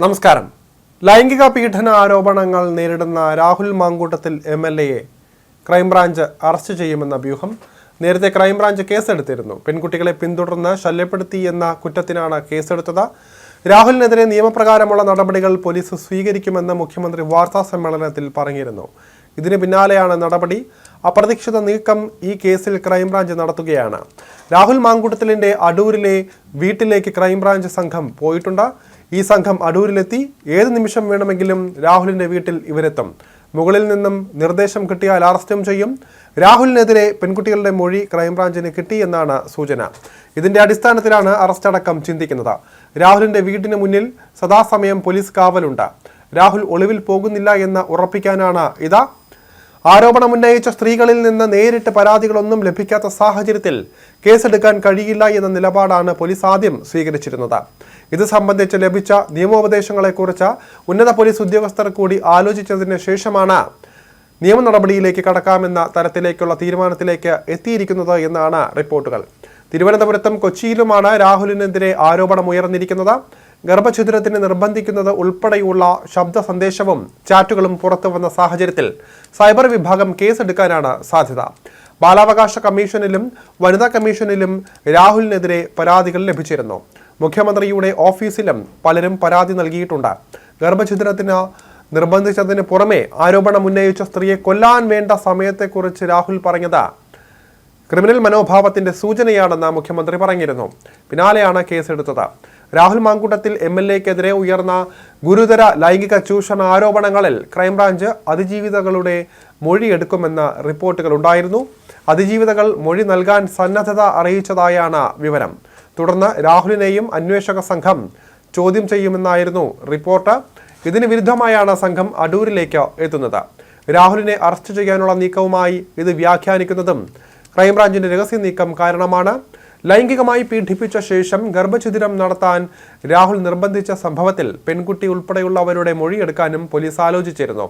നമസ്കാരം. ലൈംഗിക പീഡന ആരോപണങ്ങൾ നേരിടുന്ന രാഹുൽ മാങ്കൂട്ടത്തിൽ MLAയെ ക്രൈംബ്രാഞ്ച് അറസ്റ്റ് ചെയ്യുമെന്ന വ്യൂഹം. നേരത്തെ ക്രൈംബ്രാഞ്ച് കേസെടുത്തിരുന്നു. പെൺകുട്ടികളെ പിന്തുടർന്ന് ശല്യപ്പെടുത്തി എന്ന കുറ്റത്തിനാണ് കേസെടുത്തത്. രാഹുലിനെതിരെ നിയമപ്രകാരമുള്ള നടപടികൾ പോലീസ് സ്വീകരിക്കുമെന്ന് മുഖ്യമന്ത്രി വാർത്താ സമ്മേളനത്തിൽ പറഞ്ഞിരുന്നു. ഇതിന് പിന്നാലെയാണ് നടപടി. അപ്രതീക്ഷിത നീക്കം ഈ കേസിൽ ക്രൈംബ്രാഞ്ച് നടത്തുകയാണ്. രാഹുൽ മാങ്കൂട്ടത്തിലിന്റെ അടൂരിലെ വീട്ടിലേക്ക് ക്രൈംബ്രാഞ്ച് സംഘം പോയിട്ടുണ്ട്. ഈ സംഘം അടൂരിലെത്തി ഏത് നിമിഷം വേണമെങ്കിലും രാഹുലിന്റെ വീട്ടിൽ ഇവരെത്തും. മുകളിൽ നിന്നും നിർദ്ദേശം കിട്ടിയാൽ അറസ്റ്റും ചെയ്യും. രാഹുലിനെതിരെ പെൺകുട്ടികളുടെ മൊഴി ക്രൈംബ്രാഞ്ചിന് കിട്ടിയെന്നാണ് സൂചന. ഇതിന്റെ അടിസ്ഥാനത്തിലാണ് അറസ്റ്റ് അടക്കം ചിന്തിക്കുന്നത്. രാഹുലിന്റെ വീടിന് മുന്നിൽ സദാസമയം പോലീസ് കാവലുണ്ട്. രാഹുൽ ഒളിവിൽ പോകുന്നില്ല എന്ന് ഉറപ്പിക്കാനാണ് ഇത്. ആരോപണമുന്നയിച്ച സ്ത്രീകളിൽ നിന്ന് നേരിട്ട് പരാതികളൊന്നും ലഭിക്കാത്ത സാഹചര്യത്തിൽ കേസെടുക്കാൻ കഴിയില്ല എന്ന നിലപാടാണ് പോലീസ് ആദ്യം സ്വീകരിച്ചിരുന്നത്. ഇത് സംബന്ധിച്ച് ലഭിച്ച നിയമോപദേശങ്ങളെക്കുറിച്ച് ഉന്നത പോലീസ് ഉദ്യോഗസ്ഥർ കൂടി ആലോചിച്ചതിന് ശേഷമാണ് നിയമ നടപടിയിലേക്ക് കടക്കാമെന്ന തരത്തിലേക്കുള്ള തീരുമാനത്തിലേക്ക് എത്തിയിരിക്കുന്നത് എന്നാണ് റിപ്പോർട്ടുകൾ. തിരുവനന്തപുരത്തും കൊച്ചിയിലുമാണ് രാഹുലിനെതിരെ ആരോപണമുയർന്നിരിക്കുന്നത്. ഗർഭഛിദ്രത്തിന് നിർബന്ധിക്കുന്നത് ഉൾപ്പെടെയുള്ള ശബ്ദ സന്ദേശവും ചാറ്റുകളും പുറത്തു വന്ന സാഹചര്യത്തിൽ സൈബർ വിഭാഗം കേസെടുക്കാനാണ് സാധ്യത. ബാലാവകാശ കമ്മീഷനിലും വനിതാ കമ്മീഷനിലും രാഹുലിനെതിരെ പരാതികൾ ലഭിച്ചിരുന്നു. മുഖ്യമന്ത്രിയുടെ ഓഫീസിലും പലരും പരാതി നൽകിയിട്ടുണ്ട്. ഗർഭഛിദ്രത്തിന് നിർബന്ധിച്ചതിന് പുറമെ ആരോപണം ഉന്നയിച്ച സ്ത്രീയെ കൊല്ലാൻ വേണ്ട സമയത്തെക്കുറിച്ച് രാഹുൽ പറഞ്ഞത് ക്രിമിനൽ മനോഭാവത്തിന്റെ സൂചനയാണെന്ന് മുഖ്യമന്ത്രി പറഞ്ഞിരുന്നു. പിന്നാലെയാണ് കേസെടുത്തത്. രാഹുൽ മാങ്കൂട്ടത്തിൽ MLAക്കെതിരെ ഉയർന്ന ഗുരുതര ലൈംഗിക ചൂഷണ ആരോപണങ്ങളിൽ ക്രൈംബ്രാഞ്ച് അതിജീവിതകളുടെ മൊഴിയെടുക്കുമെന്ന റിപ്പോർട്ടുകൾ ഉണ്ടായിരുന്നു. അതിജീവിതകൾ മൊഴി നൽകാൻ സന്നദ്ധത അറിയിച്ചതായാണ് വിവരം. തുടർന്ന് രാഹുലിനെയും അന്വേഷക സംഘം ചോദ്യം ചെയ്യുമെന്നായിരുന്നു റിപ്പോർട്ട്. ഇതിന് വിരുദ്ധമായാണ് സംഘം അടൂരിലേക്ക് എത്തുന്നത്. രാഹുലിനെ അറസ്റ്റ് ചെയ്യാനുള്ള നീക്കവുമായി ഇത് വ്യാഖ്യാനിക്കുന്നതും ക്രൈംബ്രാഞ്ചിന്റെ രഹസ്യ നീക്കം കാരണമാണ്. ലൈംഗികമായി പീഡിപ്പിച്ച ശേഷം ഗർഭഛിദ്രം നടത്താൻ രാഹുൽ നിർബന്ധിച്ച സംഭവത്തിൽ പെൺകുട്ടി ഉൾപ്പെടെയുള്ളവരുടെ മൊഴിയെടുക്കാനും പോലീസ് ആലോചിച്ചിരുന്നു.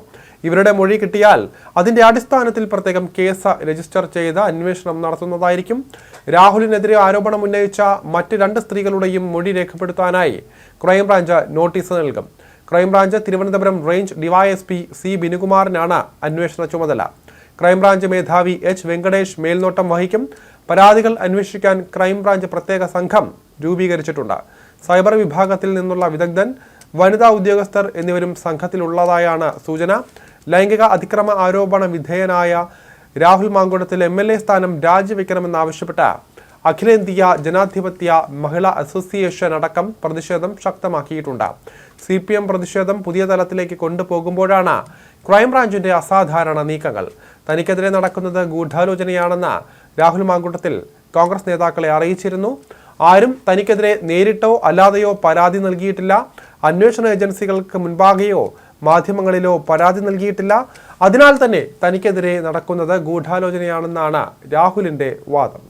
ഇവരുടെ മൊഴി കിട്ടിയാൽ അതിന്റെ അടിസ്ഥാനത്തിൽ പ്രത്യേകം കേസ് രജിസ്റ്റർ ചെയ്ത് അന്വേഷണം നടത്തുന്നതായിരിക്കും. രാഹുലിനെതിരെ ആരോപണം ഉന്നയിച്ച മറ്റ് 2 സ്ത്രീകളുടെയും മൊഴി രേഖപ്പെടുത്താനായി ക്രൈംബ്രാഞ്ച് നോട്ടീസ് നൽകും. Crime branch Thiruvananthapuram range DYSP C ബിനുകുമാറിനാണ് അന്വേഷണ ചുമതല. ക്രൈംബ്രാഞ്ച് മേധാവി H വെങ്കടേഷ് മേൽനോട്ടം വഹിക്കും. പരാതികൾ അന്വേഷിക്കാൻ ക്രൈംബ്രാഞ്ച് പ്രത്യേക സംഘം രൂപീകരിച്ചിട്ടുണ്ട്. സൈബർ വിഭാഗത്തിൽ നിന്നുള്ള വിദഗ്ധൻ, വനിതാ ഉദ്യോഗസ്ഥർ എന്നിവരും സംഘത്തിലുള്ളതായാണ് സൂചന. ലൈംഗിക അതിക്രമ ആരോപണ വിധേയനായ രാഹുൽ മാങ്കൂട്ടത്തിൽ MLA സ്ഥാനം രാജിവെക്കണമെന്നാവശ്യപ്പെട്ട് അഖിലേന്ത്യാ ജനാധിപത്യ മഹിളാ അസോസിയേഷൻ അടക്കം പ്രതിഷേധം ശക്തമാക്കിയിട്ടുണ്ട്. CPM പ്രതിഷേധം പുതിയ തലത്തിലേക്ക് കൊണ്ടുപോകുമ്പോഴാണ് ക്രൈംബ്രാഞ്ചിന്റെ അസാധാരണ നീക്കങ്ങൾ. തനിക്കെതിരെ നടക്കുന്നത് ഗൂഢാലോചനയാണെന്ന് രാഹുൽ മാങ്കൂട്ടത്തിൽ കോൺഗ്രസ് നേതാക്കളെ അറിയിച്ചിരുന്നു. ആരും തനിക്കെതിരെ നേരിട്ടോ അല്ലാതെയോ പരാതി നൽകിയിട്ടില്ല. അന്വേഷണ ഏജൻസികൾക്ക് മുൻപാകെയോ മാധ്യമങ്ങളിലോ പരാതി നൽകിയിട്ടില്ല. അതിനാൽ തന്നെ തനിക്കെതിരെ നടക്കുന്നത് ഗൂഢാലോചനയാണെന്നാണ് രാഹുലിന്റെ വാദം.